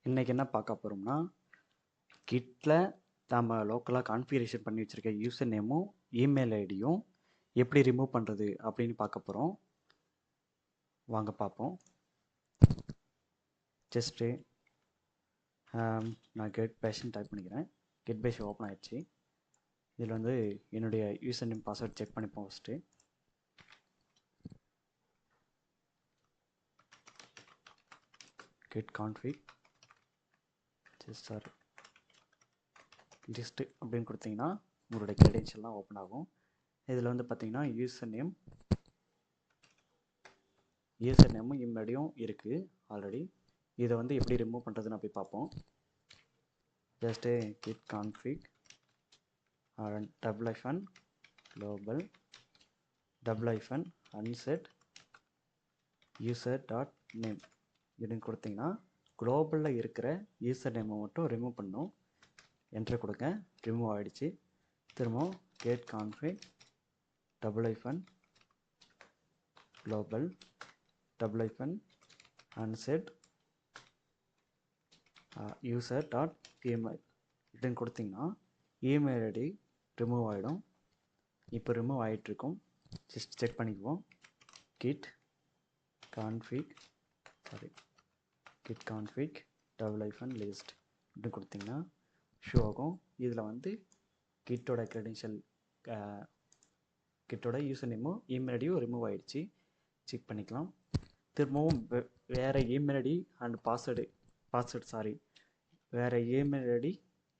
இன்றைக்கி என்ன பார்க்க போகிறோம்னா, கிட்டில் நம்ம லோக்கலாக கான்ஃபிகரேஷன் பண்ணி வச்சுருக்க யூசர் நேமும் இமெயில் ஐடியும் எப்படி ரிமூவ் பண்ணுறது அப்படின்னு பார்க்க போகிறோம். வாங்க பார்ப்போம். ஜஸ்ட்டு நான் கெட் பேஷன் டைப் பண்ணிக்கிறேன். கெட் பேஷ் ஓப்பன் ஆகிடுச்சு. இதில் வந்து என்னுடைய யூசர் நேம் பாஸ்வேர்ட் செக் பண்ணிப்போம். First get config sorry list அப்படின்னு கொடுத்தீங்கன்னா உங்களுடைய கிரெடென்ஷியல்லாம் ஓப்பன் ஆகும். இதில் வந்து பார்த்தீங்கன்னா யூசர் நேமும் இமெயிலும் இருக்குது ஆல்ரெடி. இதை வந்து எப்படி ரிமூவ் பண்ணுறதுன்னு போய் பார்ப்போம். Just git config -, global -unset user.name இப்படின்னு கொடுத்தீங்கன்னா குளோபலில் இருக்கிற யூசர் நேமை மட்டும் ரிமூவ் பண்ணணும். என்ட்ரு கொடுங்க. ரிமூவ் ஆகிடுச்சு. திரும்பவும் gate config -global -unset user.email இப்படின்னு கொடுத்தீங்கன்னா இமெயில் ஐடி ரிமூவ் ஆகிடும். இப்போ ரிமூவ் ஆகிட்டுருக்கும். ஜஸ்ட் செக் பண்ணிக்குவோம். கிட் கான்ஃபிக் -list இப்படி கொடுத்தீங்கன்னா ஷோ ஆகும். இதில் வந்து கிட்டோட க்ரெடென்ஷியல் கிட்டோட யூசர் நேமும் இமெயில் ஐடியும் ரிமூவ் ஆகிடுச்சு. செக் பண்ணிக்கலாம். திரும்பவும் வேறு இமெயில் ஐடி அண்ட் வேறு email ID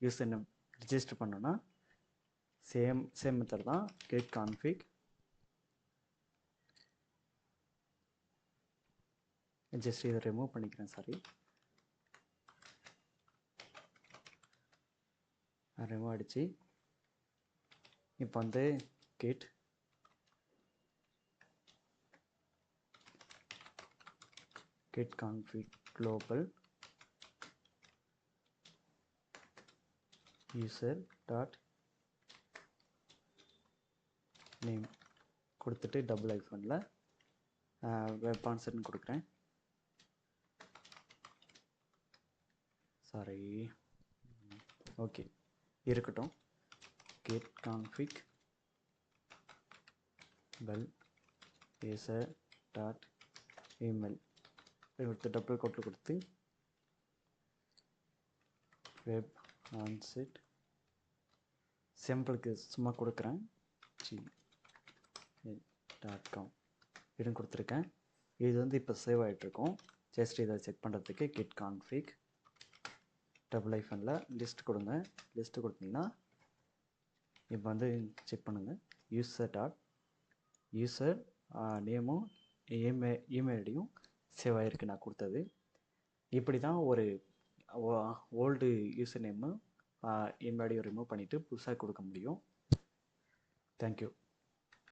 user name register பண்ணோன்னா சேம் மெத்தட் தான். கெட் கான்ஃபிக் ஜஸ்ட் இதை ரிமூவ் பண்ணிக்கிறேன். ரிமூவ் ஆகிடுச்சு. இப்போ வந்து கிட் கான்ஃபிக் global user.name கொடுத்துட்டு -, வெப் ஆன்சர்னு கொடுக்குறேன். ஓகே இருக்கட்டும். கெட் கான்ஃபிக் user.email கொடுத்து டபுள் கோட்டில் கொடுத்து வெப் ஆன்செட் சிம்பிளுக்கு சும்மா கொடுக்குறேன் gmail.com இதுன்னு கொடுத்துருக்கேன். இது வந்து இப்போ சேவ் ஆகிட்ருக்கோம். ஜஸ்ட் இதை செக் பண்ணுறதுக்கு கிட் கான்ஃபிக் -, லிஸ்ட் கொடுங்க. லிஸ்ட்டு கொடுத்தீங்கன்னா இப்போ வந்து செக் பண்ணுங்கள். யூசர் நேமும் இமெயில் ஐடியும் சேவ் ஆகிருக்கு நான் கொடுத்தது. இப்படி தான் ஒரு ஓல்டு யூசர் நேமு இமெயில் ஐடியை ரிமூவ் பண்ணிவிட்டு புதுசாக கொடுக்க முடியும். தேங்க்யூ.